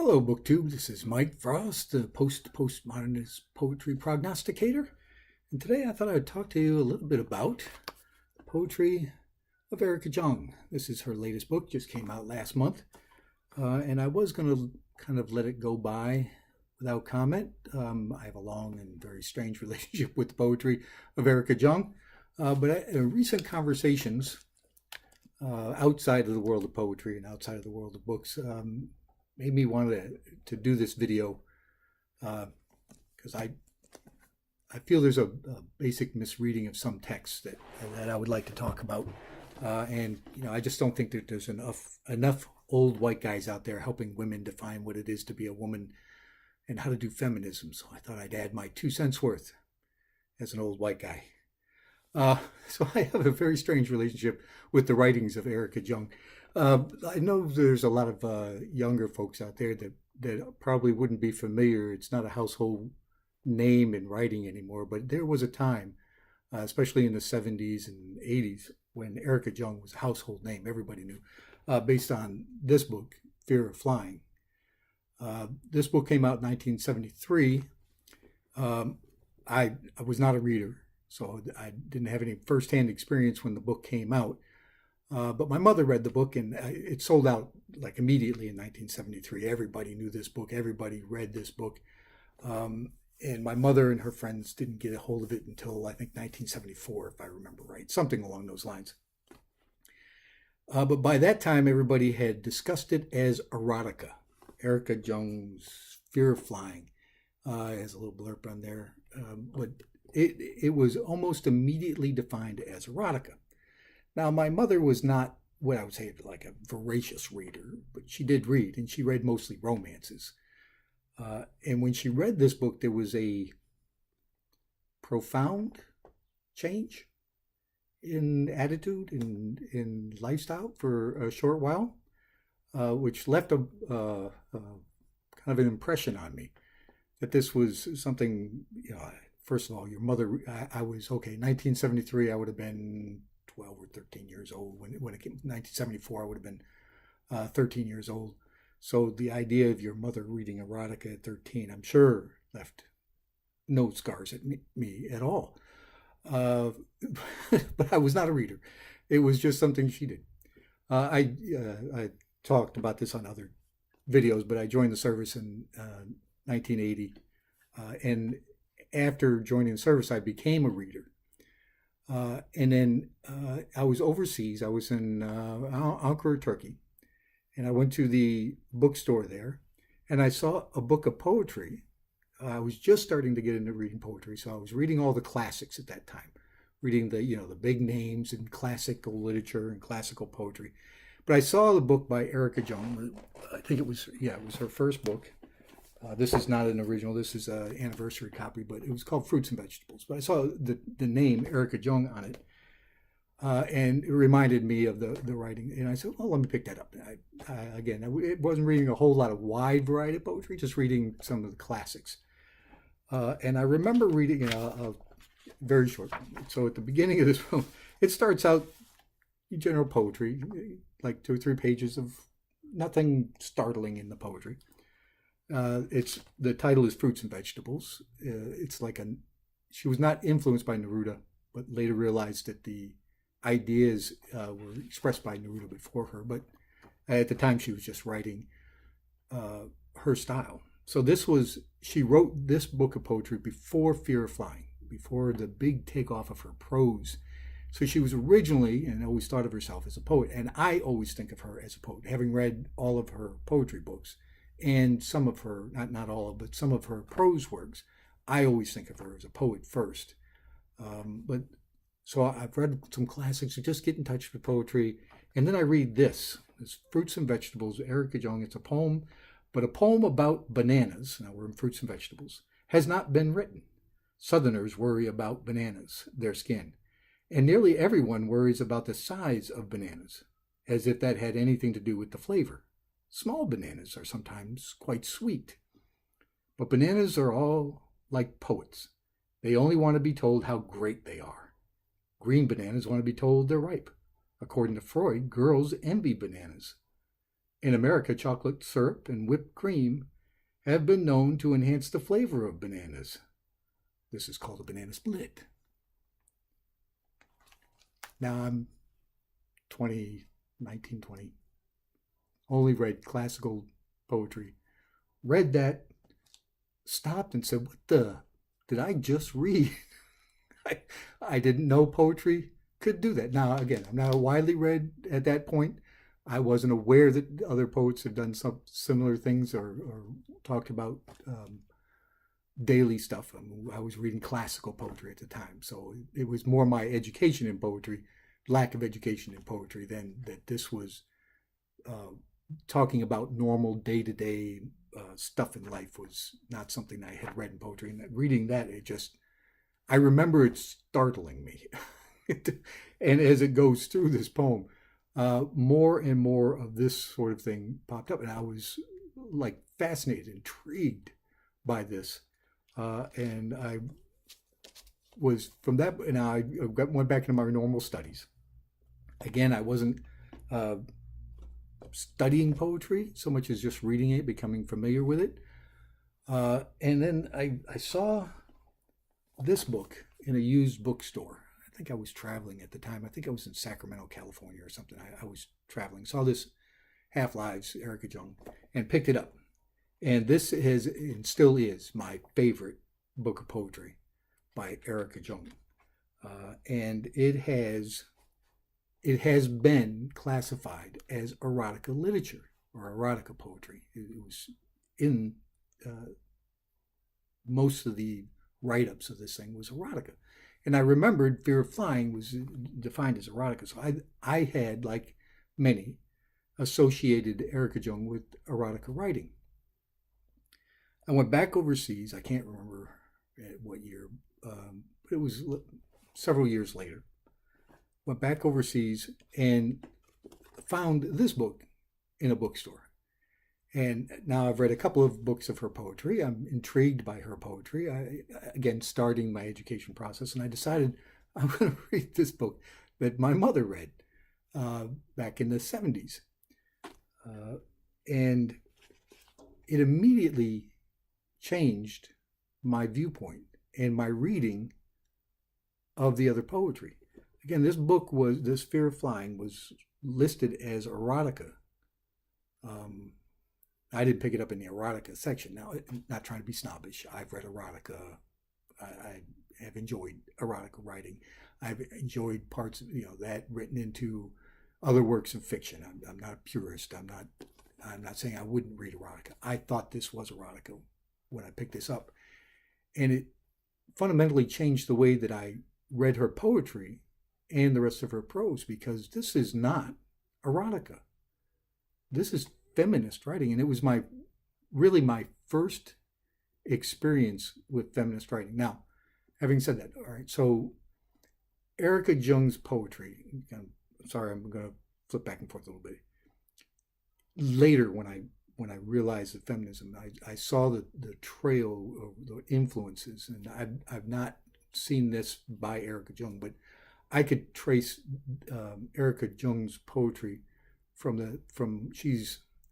Hello, BookTube. This is Mike Frost, the postmodernist poetry prognosticator. And today I thought I'd talk to you a little bit about the poetry of Erica Jong. This is her latest book, just came out last month. And I was going to kind of let it go by without comment. I have a long and very strange relationship with the poetry of Erica Jong. But in recent conversations outside of the world of poetry and outside of the world of books, made me want to do this video because I feel there's a basic misreading of some texts that I would like to talk about, and I just don't think that there's enough old white guys out there helping women define what it is to be a woman and how to do feminism. So I thought I'd add my 2 cents worth as an old white guy. So I have a very strange relationship with the writings of Erica Jong. I know there's a lot of younger folks out there that probably wouldn't be familiar. It's not a household name in writing anymore, but there was a time, especially in the 70s and 80s, when Erica Jong was a household name. Everybody knew, based on this book, Fear of Flying. This book came out in 1973. I was not a reader, so I didn't have any firsthand experience when the book came out. But my mother read the book, and it sold out like immediately in 1973. Everybody knew this book. Everybody read this book. And my mother and her friends didn't get a hold of it until, I think, 1974, if I remember right, something along those lines. But by that time, everybody had discussed it as erotica. Erica Jong's Fear of Flying has a little blurb on there. But it was almost immediately defined as erotica. Now, my mother was not what I would say like a voracious reader, but she did read, and she read mostly romances. And when she read this book, there was a profound change in attitude and in lifestyle for a short while, which left a kind of an impression on me that this was something, first of all, your mother, I was, 1973, I would have been 12 or 13 years old. When it came 1974, I would have been 13 years old. So the idea of your mother reading erotica at 13, I'm sure, left no scars at me at all. But I was not a reader. It was just something she did. I talked about this on other videos, but I joined the service in 1980. And after joining the service, I became a reader. And then I was overseas. I was in Ankara, Turkey, and I went to the bookstore there, and I saw a book of poetry. I was just starting to get into reading poetry, so I was reading all the classics at that time, reading the big names in classical literature and classical poetry. But I saw the book by Erica Jong. I think it was her first book. This is not an original. This is an anniversary copy, but it was called Fruits and Vegetables. But I saw the name Erica Jong on it, and it reminded me of the writing. And I said, well, let me pick that up. I wasn't reading a whole lot of wide variety of poetry, just reading some of the classics. And I remember reading a very short. So at the beginning of this book, it starts out general poetry, like 2 or 3 pages of nothing startling in the poetry. The title is Fruits and Vegetables. It's like she was not influenced by Neruda, but later realized that the ideas were expressed by Neruda before her. But at the time, she was just writing her style. So she wrote this book of poetry before Fear of Flying, before the big takeoff of her prose. So she was originally, and always thought of herself as a poet. And I always think of her as a poet, having read all of her poetry books. And some of her, not all, but some of her prose works, I always think of her as a poet first. So I've read some classics to just get in touch with poetry. And then I read this Fruits and Vegetables, Erica Jong. It's a poem, but a poem about bananas. Now we're in Fruits and Vegetables. Has not been written. Southerners worry about bananas, their skin. And nearly everyone worries about the size of bananas, as if that had anything to do with the flavor. Small bananas are sometimes quite sweet. But bananas are all like poets. They only want to be told how great they are. Green bananas want to be told they're ripe. According to Freud, girls envy bananas. In America, chocolate syrup and whipped cream have been known to enhance the flavor of bananas. This is called a banana split. Now I'm 20, 19, 20. Only read classical poetry. Read that, stopped and said, what the did I just read? I didn't know poetry could do that. Now, again, I'm not widely read at that point. I wasn't aware that other poets had done some similar things or talked about daily stuff. I was reading classical poetry at the time. So it was more my education in poetry, lack of education in poetry, than that this was talking about normal day-to-day stuff in life was not something I had read in poetry. And reading that, I remember it startling me. And as it goes through this poem, more and more of this sort of thing popped up. And I was like fascinated, intrigued by this. And I was from that, and I went back into my normal studies. Again, I wasn't studying poetry so much as just reading it, becoming familiar with it. And then I saw this book in a used bookstore. I think I was traveling at the time. I think I was in Sacramento, California or something. I was traveling, saw this Half Lives, Erica Jong, and picked it up. And this is and still is my favorite book of poetry by Erica Jong. And it has been classified as erotica literature or erotica poetry. It was in most of the write-ups of this thing was erotica. And I remembered Fear of Flying was defined as erotica. So I had, like many, associated Erica Jong with erotica writing. I went back overseas. I can't remember what year, but it was several years later. Went back overseas and found this book in a bookstore. And now I've read a couple of books of her poetry. I'm intrigued by her poetry. Again, starting my education process, and I decided I'm going to read this book that my mother read back in the 70s. And it immediately changed my viewpoint and my reading of the other poetry. Again, this Fear of Flying was listed as erotica. I didn't pick it up in the erotica section. Now, I'm not trying to be snobbish. I've read erotica. I have enjoyed erotica writing. I've enjoyed parts of that written into other works of fiction. I'm not a purist. I'm not saying I wouldn't read erotica. I thought this was erotica when I picked this up, and it fundamentally changed the way that I read her poetry and the rest of her prose, because this is not erotica. This is feminist writing, and it was really my first experience with feminist writing. Now, having said that, all right, so Erica Jong's poetry, I'm sorry, I'm going to flip back and forth a little bit. Later, when I realized the feminism, I saw the trail of the influences, and I've not seen this by Erica Jong, but I could trace Erica Jong's poetry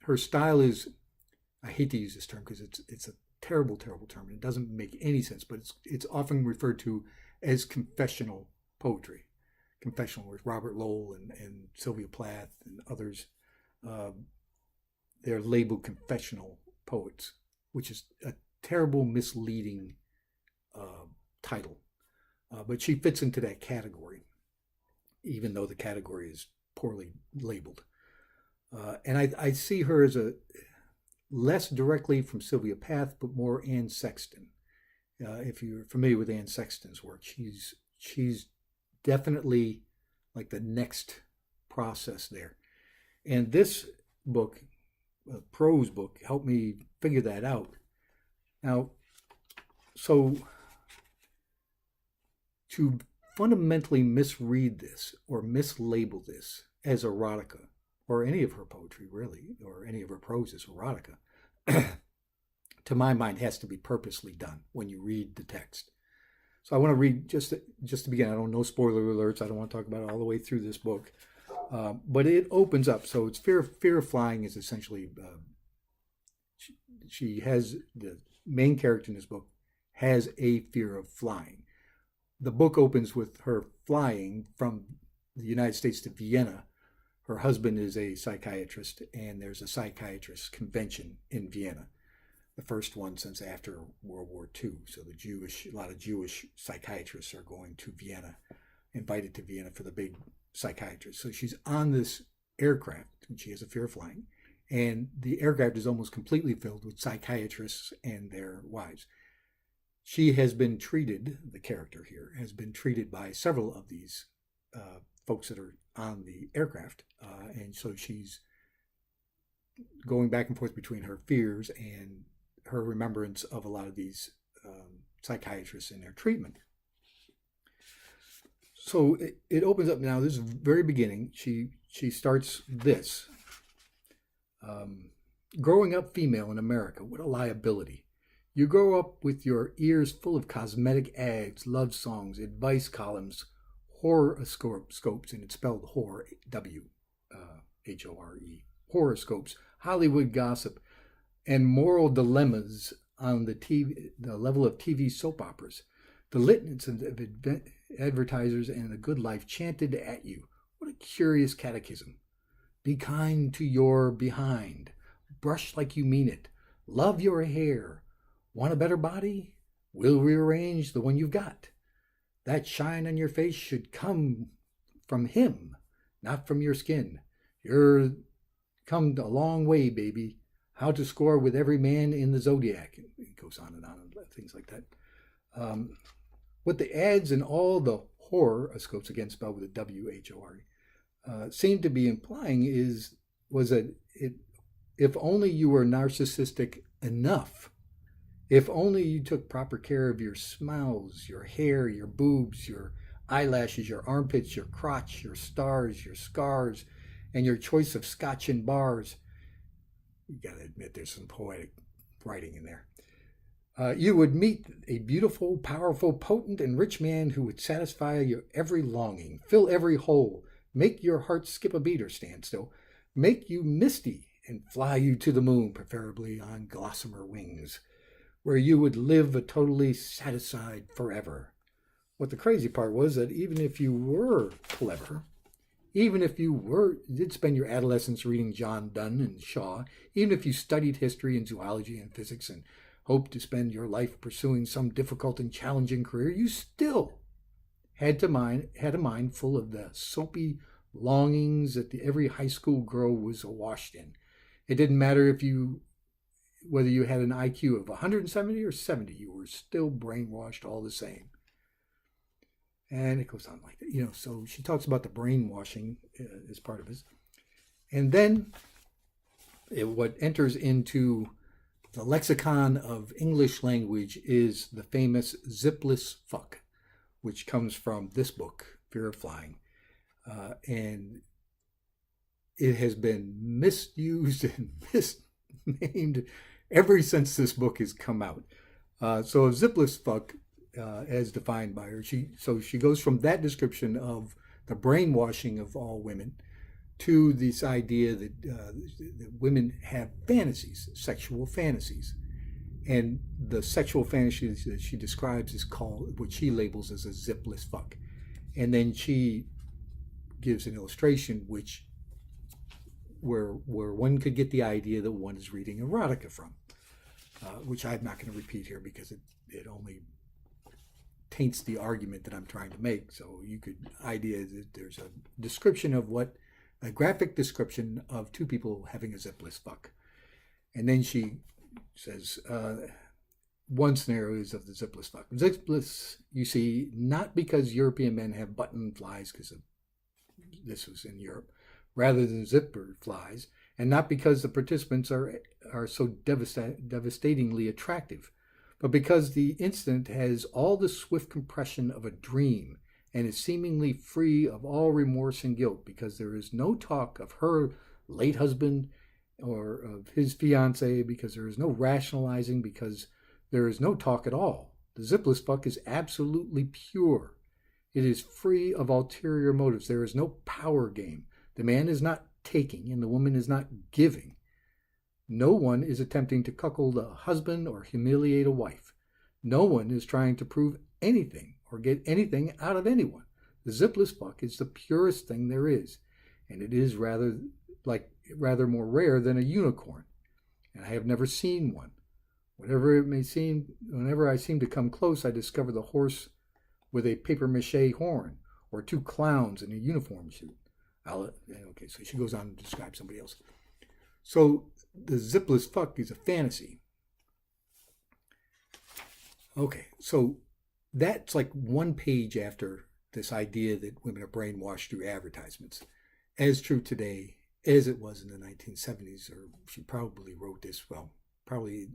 her style is, I hate to use this term because it's a terrible, terrible term. It doesn't make any sense, but it's often referred to as confessional poetry. Confessional with Robert Lowell and Sylvia Plath and others. They're labeled confessional poets, which is a terrible, misleading title. But she fits into that category, even though the category is poorly labeled. And I see her as less directly from Sylvia Plath, but more Anne Sexton. If you're familiar with Anne Sexton's work, she's definitely like the next process there. And this book, a prose book, helped me figure that out. Now, so to fundamentally misread this or mislabel this as erotica, or any of her poetry really, or any of her prose as erotica, to my mind has to be purposely done when you read the text. So I want to read, just to begin, I don't know spoiler alerts, I don't want to talk about it all the way through this book, But it opens up. So it's fear of flying is essentially she has the main character in this book has a fear of flying. The book opens with her flying from the United States to Vienna. Her husband is a psychiatrist, and there's a psychiatrist convention in Vienna, the first one since after World War II. So a lot of Jewish psychiatrists are going to Vienna, invited to Vienna for the big psychiatrist. So she's on this aircraft, and she has a fear of flying, and the aircraft is almost completely filled with psychiatrists and their wives. She has been treated, the character here, has been treated by several of these folks that are on the aircraft. And so she's going back and forth between her fears and her remembrance of a lot of these psychiatrists and their treatment. So it opens up now, this is the very beginning. She starts this. Growing up female in America, what a liability. You grow up with your ears full of cosmetic ads, love songs, advice columns, horoscopes, and it's spelled horror, W-H-O-R-E, horoscopes, Hollywood gossip, and moral dilemmas on the level of TV soap operas. The litanies of advertisers and the good life chanted at you. What a curious catechism. Be kind to your behind. Brush like you mean it. Love your hair. Want a better body? We'll rearrange the one you've got. That shine on your face should come from him, not from your skin. You're come a long way, baby. How to score with every man in the zodiac. It goes on, things like that. What the ads and all the horoscopes, again spelled with a W-H-O-R-E, seem to be implying was that if only you were narcissistic enough, if only you took proper care of your smiles, your hair, your boobs, your eyelashes, your armpits, your crotch, your stars, your scars, and your choice of scotch and bars. You gotta admit there's some poetic writing in there. You would meet a beautiful, powerful, potent, and rich man who would satisfy your every longing, fill every hole, make your heart skip a beat or stand still, make you misty, and fly you to the moon, preferably on gossamer wings, where you would live a totally satisfied forever. What the crazy part was that even if you were clever, even if you did spend your adolescence reading John Donne and Shaw, even if you studied history and zoology and physics and hoped to spend your life pursuing some difficult and challenging career, you still had a mind full of the soapy longings that every high school girl was awash in. It didn't matter whether you had an IQ of 170 or 70, you were still brainwashed all the same. And it goes on like that. So she talks about the brainwashing as part of this. And then what enters into the lexicon of English language is the famous zipless fuck, which comes from this book, Fear of Flying. And it has been misused and misnamed ever since this book has come out. So a zipless fuck, as defined by her, she goes from that description of the brainwashing of all women to this idea that women have fantasies, sexual fantasies. And the sexual fantasies that she describes is called, what she labels as a zipless fuck. And then she gives an illustration where one could get the idea that one is reading erotica from, which I'm not going to repeat here because it only taints the argument that I'm trying to make. So idea that there's a description of a graphic description of two people having a zipless fuck. And then she says, one scenario is of the zipless fuck. Zipless, you see, not because European men have button flies, because this was in Europe, rather than zipper flies, and not because the participants are so devastatingly attractive, but because the incident has all the swift compression of a dream and is seemingly free of all remorse and guilt, because there is no talk of her late husband or of his fiancée, because there is no rationalizing, because there is no talk at all. The zipless fuck is absolutely pure. It is free of ulterior motives. There is no power game. The man is not taking and the woman is not giving. No one is attempting to cuckold a husband or humiliate a wife. No one is trying to prove anything or get anything out of anyone. The zipless fuck is the purest thing there is, and it is rather more rare than a unicorn. And I have never seen one. Whatever it may seem, whenever I seem to come close, I discover the horse with a papier-mâché horn, or two clowns in a uniform suit. Okay, so she goes on to describe somebody else. So the zipless fuck is a fantasy. Okay, so that's like one page after this idea that women are brainwashed through advertisements. As true today as it was in the 1970s, or she probably wrote this, well, probably,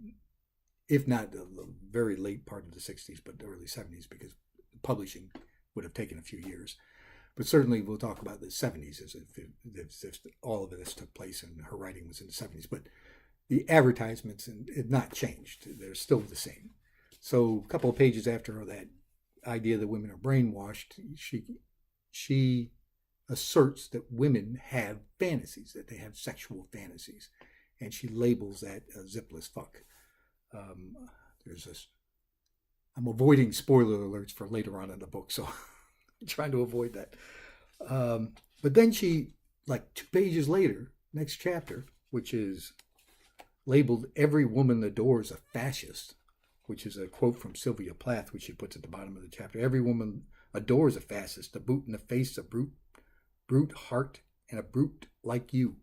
if not the very late part of the 60s, but the early 70s, because publishing would have taken a few years. But certainly we'll talk about the 70s as if all of this took place and her writing was in the 70s. But the advertisements had not changed. They're still the same. So a couple of pages after that idea that women are brainwashed, she asserts that women have fantasies, that they have sexual fantasies. And she labels that zipless fuck. There's this. I'm avoiding spoiler alerts for later on in the book, so I'm trying to avoid that. But then she, like 2 pages later, next chapter, which is labeled "Every Woman Adores a Fascist," which is a quote from Sylvia Plath, which she puts at the bottom of the chapter. Every woman adores a fascist, a boot in the face, a brute heart, and a brute like you,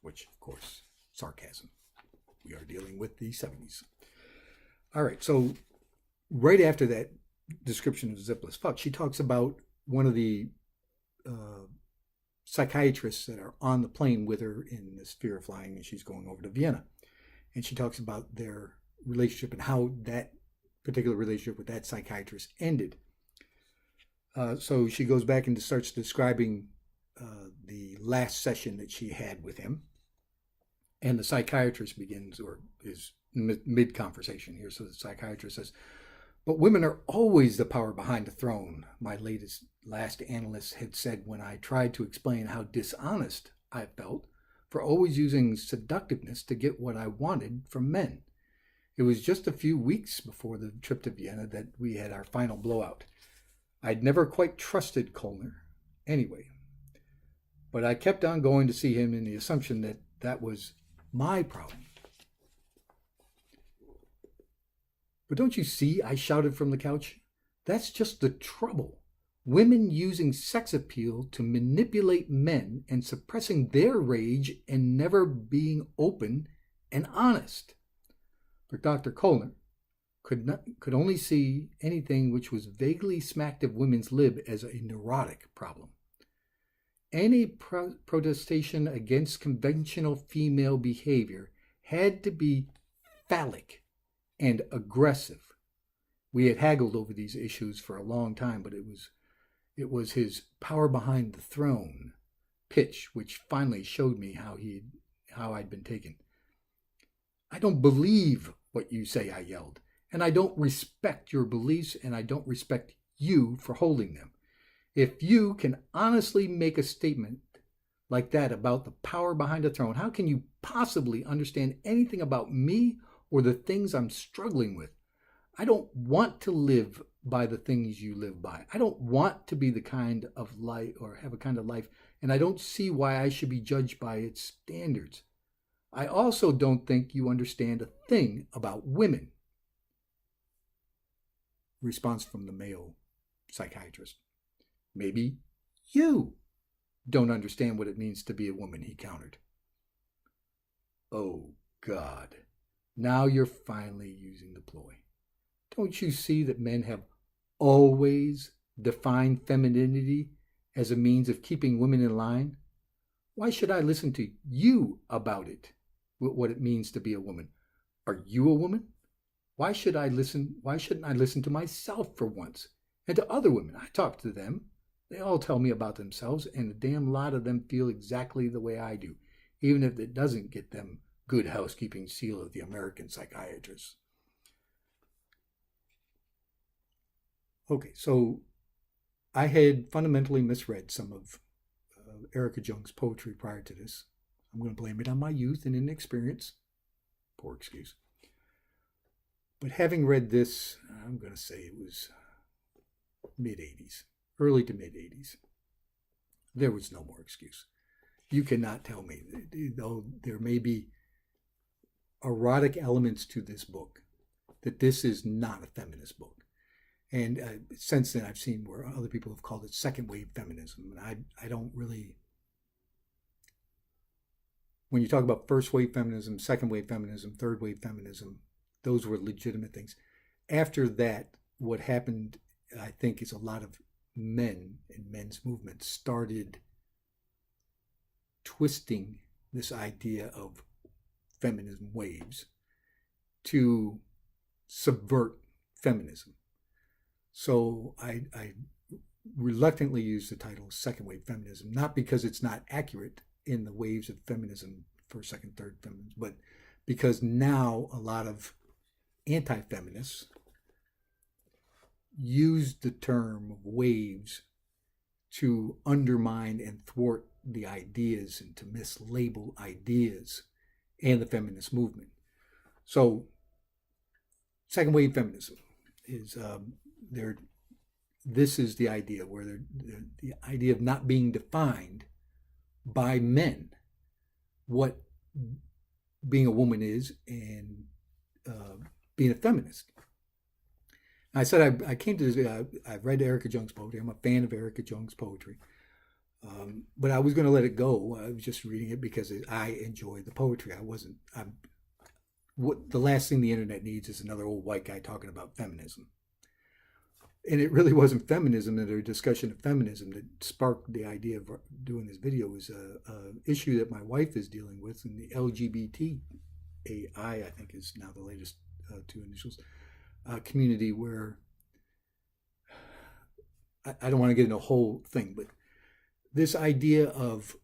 which, of course, sarcasm. We are dealing with the 70s. All right, so right after that description of zipless fuck, she talks about one of the psychiatrists that are on the plane with her in this Fear of Flying, and she's going over to Vienna. And she talks about their relationship and how that particular relationship with that psychiatrist ended. So she goes back and starts describing the last session that she had with him. And the psychiatrist begins, or is mid-conversation here. So the psychiatrist says, "But women are always the power behind the throne," my last analyst had said when I tried to explain how dishonest I felt for always using seductiveness to get what I wanted from men. It was just a few weeks before the trip to Vienna that we had our final blowout. I'd never quite trusted Kollner anyway, but I kept on going to see him in the assumption that that was my problem. "But don't you see," I shouted from the couch, "that's just the trouble. Women using sex appeal to manipulate men and suppressing their rage and never being open and honest." But Dr. Kollner could only see anything which was vaguely smacked of women's lib as a neurotic problem. Any protestation against conventional female behavior had to be phallic and aggressive. We had haggled over these issues for a long time, but it was his power behind the throne pitch which finally showed me how I'd been taken. "I don't believe what you say," I yelled, "and I don't respect your beliefs, and I don't respect you for holding them. If you can honestly make a statement like that about the power behind the throne, how can you possibly understand anything about me or the things I'm struggling with? I don't want to live by the things you live by. I don't want to be the kind of life or have a kind of life, and I don't see why I should be judged by its standards. I also don't think you understand a thing about women." Response from the male psychiatrist: "Maybe you don't understand what it means to be a woman," he countered. "Oh, God, now you're finally using the ploy. Don't you see that men have always defined femininity as a means of keeping women in line? Why should I listen to you about it, what it means to be a woman? Are you a woman? Why shouldn't I listen to myself for once? And to other women, I talk to them. They all tell me about themselves, and a damn lot of them feel exactly the way I do, even if it doesn't get them good housekeeping seal of the American psychiatrist." Okay, so I had fundamentally misread some of Erica Jong's poetry prior to this. I'm going to blame it on my youth and inexperience. Poor excuse. But having read this, I'm going to say it was mid-80s, early to mid-80s. There was no more excuse. You cannot tell me, though there may be erotic elements to this book, that this is not a feminist book. And since then, I've seen where other people have called it second wave feminism. And I don't really, when you talk about first wave feminism, second wave feminism, third wave feminism, those were legitimate things. After that, what happened, I think, is a lot of men and men's movements started twisting this idea of feminism waves to subvert feminism. So I reluctantly use the title second wave feminism, not because it's not accurate in the waves of feminism, first, second, third feminism, but because now a lot of anti-feminists use the term waves to undermine and thwart the ideas and to mislabel ideas and the feminist movement. So second wave feminism is this is the idea where the idea of not being defined by men what being a woman is and being a feminist. I said I came to this. I've read Erica Jong's poetry. I'm a fan of Erica Jong's poetry, but I was going to let it go. I was just reading it because I enjoy the poetry. What the last thing the internet needs is another old white guy talking about feminism. And it really wasn't feminism, that a discussion of feminism that sparked the idea of doing this video. Was a issue that my wife is dealing with, and the LGBTAI, I think, is now the latest two initials, community, where I don't want to get into a whole thing, but this idea of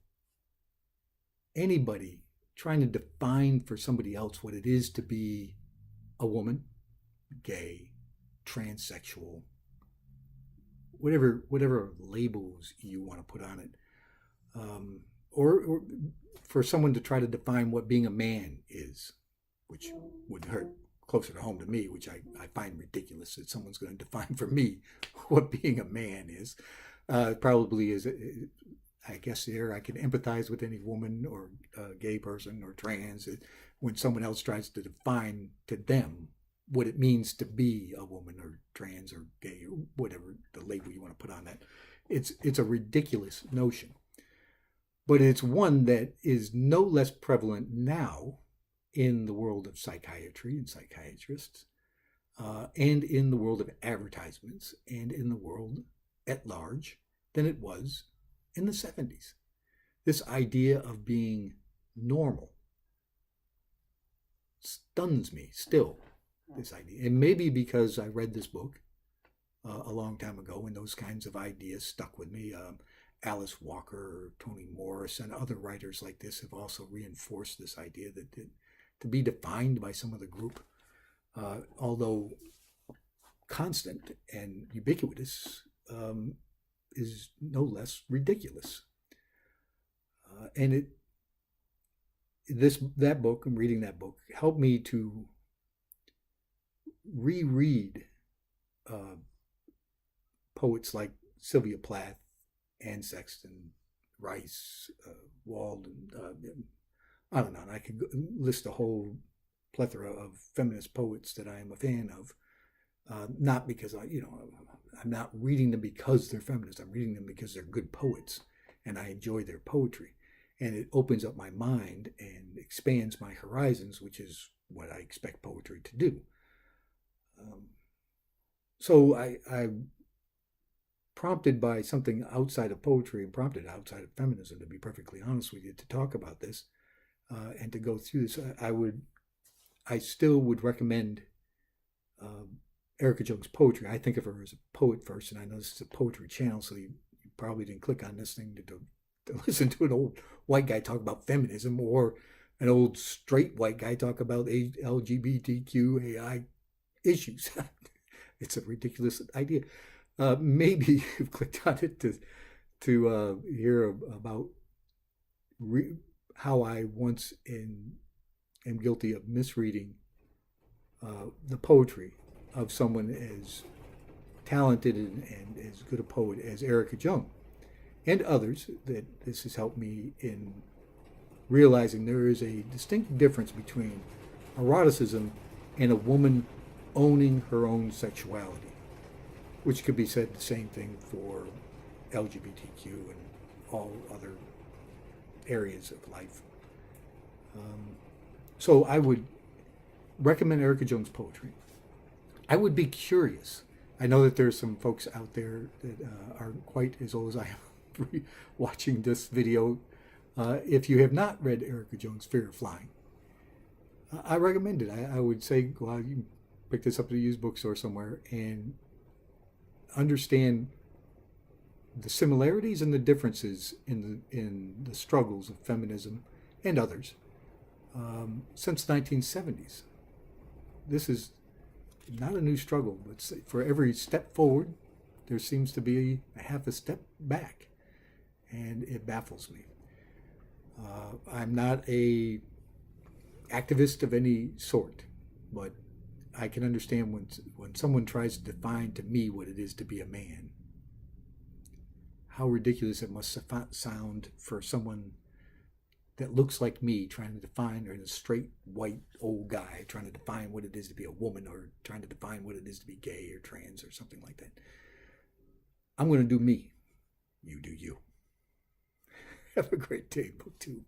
anybody trying to define for somebody else what it is to be a woman, gay, transsexual, whatever labels you want to put on it, or for someone to try to define what being a man is, which would hurt closer to home to me, which I find ridiculous that someone's going to define for me what being a man is. Probably is, I guess there I can empathize with any woman or gay person or trans when someone else tries to define to them what it means to be a woman or trans or gay or whatever the label you want to put on that. It's a ridiculous notion, but it's one that is no less prevalent now in the world of psychiatry and psychiatrists, and in the world of advertisements and in the world at large than it was in the 70s. This idea of being normal stuns me still, this idea. And maybe because I read this book a long time ago and those kinds of ideas stuck with me. Alice Walker, Toni Morris, and other writers like this have also reinforced this idea that to be defined by some other group, although constant and ubiquitous, is no less ridiculous. And that book, and reading that book, helped me to reread poets like Sylvia Plath, Anne Sexton, Rice, Walden, I don't know. I could list a whole plethora of feminist poets that I am a fan of. Not because I'm not reading them because they're feminists. I'm reading them because they're good poets, and I enjoy their poetry, and it opens up my mind and expands my horizons, which is what I expect poetry to do. So I prompted by something outside of poetry and prompted outside of feminism, to be perfectly honest with you, to talk about this and to go through this. I still would recommend Erica Jong's poetry. I think of her as a poet first, and I know this is a poetry channel, so you probably didn't click on this thing to listen to an old white guy talk about feminism or an old straight white guy talk about LGBTQAI issues. It's a ridiculous idea. Maybe you've clicked on it to hear about how I once am guilty of misreading the poetry of someone as talented and as good a poet as Erica Jong and others, that this has helped me in realizing there is a distinct difference between eroticism and a woman owning her own sexuality, which could be said the same thing for LGBTQ and all other areas of life. So I would recommend Erica Jong's poetry. I would be curious. I know that there's some folks out there that aren't quite as old as I am watching this video. If you have not read Erica Jong's Fear of Flying, I recommend it. I would say go out, you can pick this up at a used bookstore somewhere and understand the similarities and the differences in the struggles of feminism and others since the 1970s. This is not a new struggle, but for every step forward, there seems to be a half a step back, and it baffles me. I'm not a activist of any sort, but I can understand when someone tries to define to me what it is to be a man, how ridiculous it must sound for someone that looks like me trying to define, or a straight white old guy trying to define what it is to be a woman, or trying to define what it is to be gay or trans or something like that. I'm going to do me. You do you. Have a great day, BookTube.